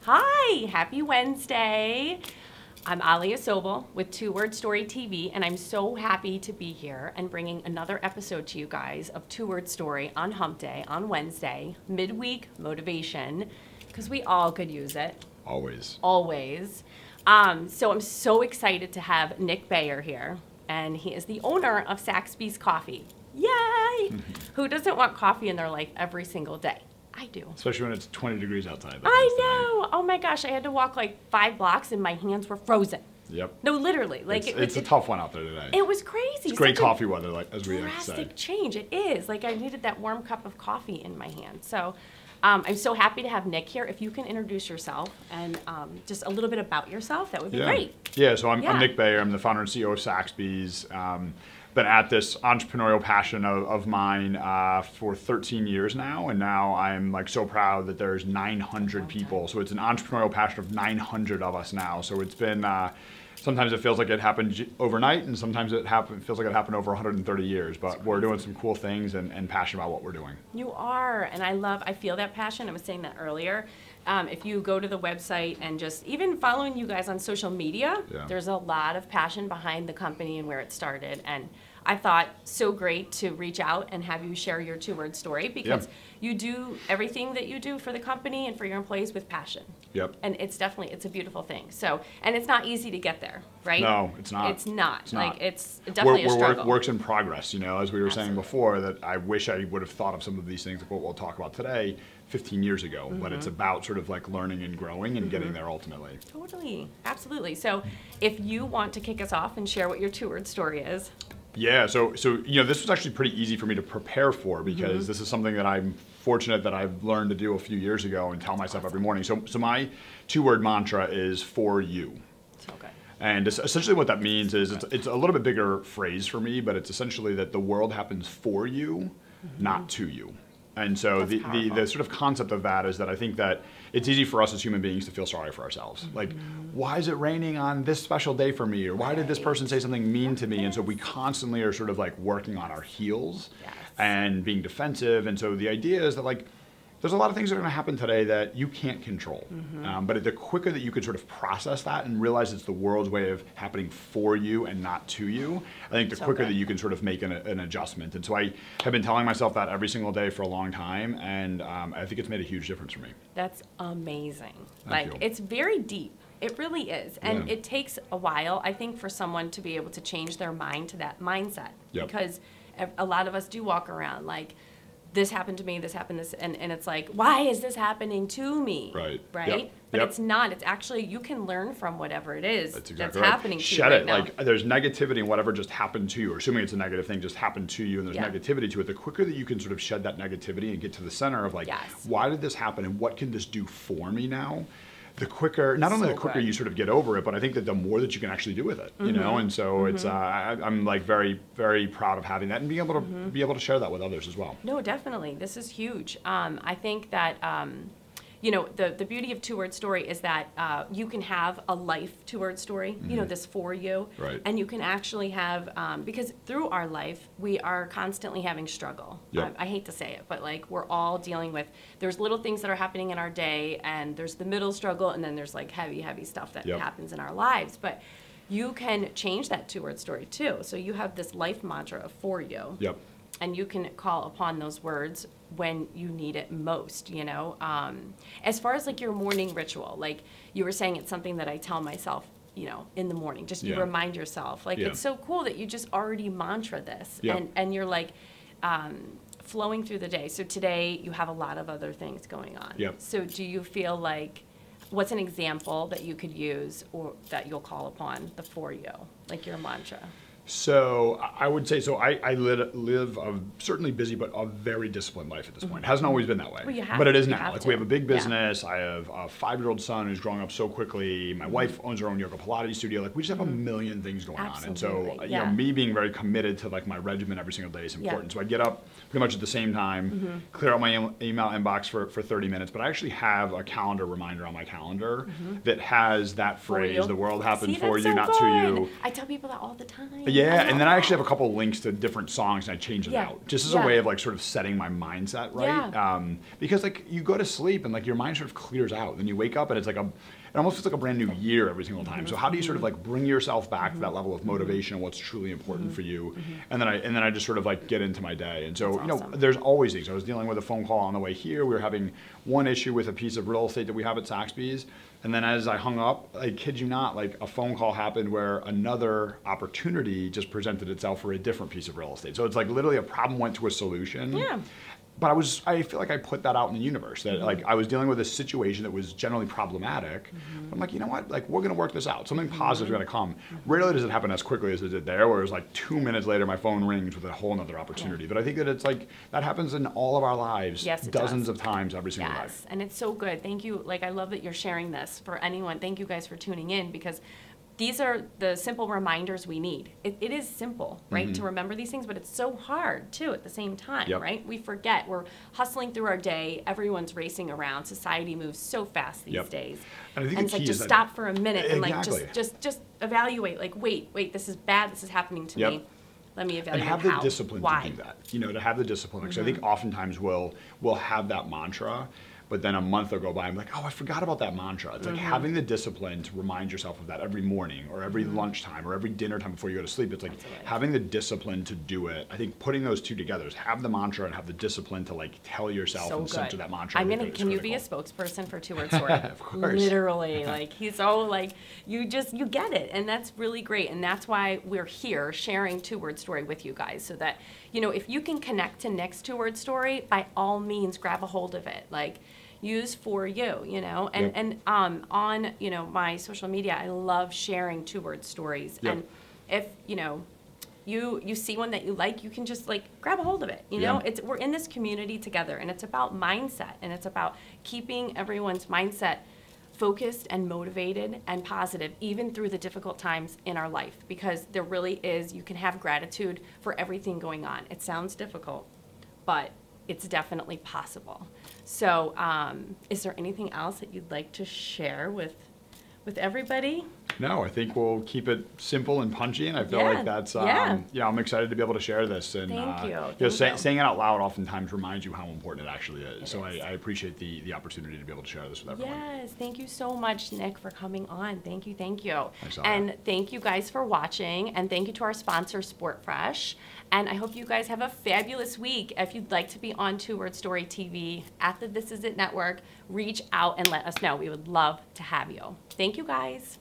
Hi, happy Wednesday. I'm Alia Sobel with Two Word Story TV, and I'm so happy to be here and bringing another episode to you guys of Two Word Story on Hump Day, on Wednesday, midweek motivation, because we all could use it. Always. Always. So I'm so excited to have Nick Bayer here, and he is the owner of Saxby's Coffee. Yay! Who doesn't want coffee in their life every single day? I do. Especially when it's 20 degrees outside. I know. Oh my gosh, I had to walk like 5 blocks and my hands were frozen. Yep. No, literally. Like it's a tough one out there today. It was crazy. It's great Such a coffee weather, like as we like to say. drastic change. It is. Like I needed that warm cup of coffee in my hand. So I'm so happy to have Nick here. If you can introduce yourself and just a little bit about yourself, that would be great. Yeah, so I'm Yeah. Nick Bayer. I'm the founder and CEO of Saxby's. Been at this entrepreneurial passion of mine for 13 years now, and now I'm like so proud that there's 900 people. So it's an entrepreneurial passion of 900 of us now. So it's been sometimes it feels like it happened overnight, and sometimes it feels like it happened over 130 years. But we're doing some cool things and passionate about what we're doing. You are, and I feel that passion. I was saying that earlier. If you go to the website and just even following you guys on social media, there's a lot of passion behind the company and where it started. And I thought so great to reach out and have you share your two-word story because you do everything that you do for the company and for your employees with passion. Yep. And it's a beautiful thing. So, and it's not easy to get there, right? No, it's not. It's not. It's not. Like it's definitely a struggle. Works in progress, you know, as we were saying Absolutely. before, that I wish I would have thought of some of these things, like what we'll talk about today, 15 years ago. But it's about sort of like learning and growing and getting there ultimately. Totally. Absolutely. So if you want to kick us off and share what your two-word story is. Yeah, so you know, this was actually pretty easy for me to prepare for because this is something that I'm fortunate that I've learned to do a few years ago and tell myself every morning. So my two-word mantra is for you. So good. And essentially what that means is it's a little bit bigger phrase for me, but it's essentially that the world happens for you, not to you. And so the sort of concept of that is that I think that it's easy for us as human beings to feel sorry for ourselves. Like, why is it raining on this special day for me? Or why did this person say something mean to me? And so we constantly are sort of like working on our heels and being defensive. And so the idea is that like, there's a lot of things that are going to happen today that you can't control. But the quicker that you could sort of process that and realize it's the world's way of happening for you and not to you, I think the quicker that you can sort of make an adjustment. And so I have been telling myself that every single day for a long time, and I think it's made a huge difference for me. That's amazing. Thank you. It's very deep. It really is. And it takes a while, I think, for someone to be able to change their mind to that mindset. Because a lot of us do walk around like, this happened to me, this happened, and it's like, why is this happening to me? Right. Right? But it's not. It's actually, you can learn from whatever it is that's right. happening to you Shed right it. now. Like, there's negativity in whatever just happened to you, or assuming it's a negative thing just happened to you and there's negativity to it. The quicker that you can sort of shed that negativity and get to the center of like, why did this happen and what can this do for me now? The quicker, not only the quicker you sort of get over it, but I think that the more that you can actually do with it, you know. And so it's, I'm like very, very proud of having that and being able to share that with others as well. No, definitely. This is huge. I think that, you know, the beauty of two-word story is that you can have a life two-word story, you know, this for you. Right. And you can actually have, because through our life, we are constantly having struggle. I hate to say it, but like we're all dealing with, there's little things that are happening in our day, and there's the middle struggle, and then there's like heavy, heavy stuff that happens in our lives. But you can change that two-word story too. So you have this life mantra of for you. Yep. And you can call upon those words when you need it most, you know. As far as like your morning ritual, like you were saying, it's something that I tell myself, you know, in the morning. Just you remind yourself. Like it's so cool that you just already mantra this, and you're like flowing through the day. So today you have a lot of other things going on. So do you feel like, what's an example that you could use or that you'll call upon the for you, like your mantra? So I would say, I live a certainly busy but a very disciplined life at this point. It hasn't always been that way, Well, but it is now. Like to. we have a big business. I have a 5-year-old son who's growing up so quickly. My wife owns her own yoga Pilates studio. Like we just have a million things going on. And so, you know, me being very committed to like my regimen every single day is important. So I get up pretty much at the same time, clear out my email inbox for 30 minutes, but I actually have a calendar reminder on my calendar that has that phrase, the world happens for you, so not good. to you. I tell people that all the time. Yeah, and then I actually have a couple links to different songs, and I change it Yeah. out just as Yeah. a way of like sort of setting my mindset right. Yeah. Because like you go to sleep and like your mind sort of clears out, then you wake up and it's like it almost feels like a brand new year every single time. So how do you sort of like bring yourself back to that level of motivation and what's truly important for you? And then I just sort of like get into my day. And so That's awesome. there's always things. I was dealing with a phone call on the way here. We were having one issue with a piece of real estate that we have at Saxby's. And then as I hung up, I kid you not, like a phone call happened where another opportunity just presented itself for a different piece of real estate. So it's like literally a problem went to a solution. Yeah. But I feel like I put that out in the universe that like I was dealing with a situation that was generally problematic. I'm like, you know what? Like we're gonna work this out. Something positive is gonna come. Rarely does it happen as quickly as it did there, where it was like 2 minutes later my phone rings with a whole nother opportunity. But I think that it's like that happens in all of our lives, Yes, it dozens does. of times every single day. Yes, and it's so good. Thank you. Like, I love that you're sharing this for anyone. Thank you guys for tuning in, because these are the simple reminders we need. It is simple, right, to remember these things, but it's so hard, too, at the same time, Yep. right? We forget. We're hustling through our day. Everyone's racing around. Society moves so fast these Yep. days. And I think And the it's like, key just is that- stop for a minute and, like, Exactly. just evaluate. Like, wait, this is bad. This is happening to Yep. me. Let me And evaluate have the how. discipline Why? to do that. To have the discipline. Because I think oftentimes we'll have that mantra, but then a month will go by, I'm like, oh, I forgot about that mantra. It's like having the discipline to remind yourself of that every morning or every lunchtime or every dinner time before you go to sleep. It's like Absolutely. having the discipline to do it. I think putting those two together is have the mantra and have the discipline to like tell yourself So and center good. that mantra. Can you be a spokesperson for Two Word Story? Of course. Literally, like he's so like you get it, and that's really great, and that's why we're here sharing Two Word Story with you guys, so that if you can connect to Nick's Two Word Story, by all means grab a hold of it. Like use for you, and Yep. and on my social media, I love sharing Two Word Stories, Yep. and if you see one that you like, you can just like grab a hold of it. Yeah. We're in this community together, and it's about mindset, and it's about keeping everyone's mindset focused and motivated and positive, even through the difficult times in our life, because there really is, you can have gratitude for everything going on. It sounds difficult, but it's definitely possible. So is there anything else that you'd like to share with everybody? No, I think we'll keep it simple and punchy, and I feel Yeah, like that's yeah. I'm excited to be able to share this. And Thank you. saying it out loud oftentimes reminds you how important it actually is. So I appreciate the opportunity to be able to share this with everyone. Yes, thank you so much, Nick, for coming on. Thank you. Thanks, Alia. And thank you guys for watching, and thank you to our sponsor, Sport Fresh. And I hope you guys have a fabulous week. If you'd like to be on Two Word Story TV at the This Is It Network, reach out and let us know. We would love to have you. Thank you, guys.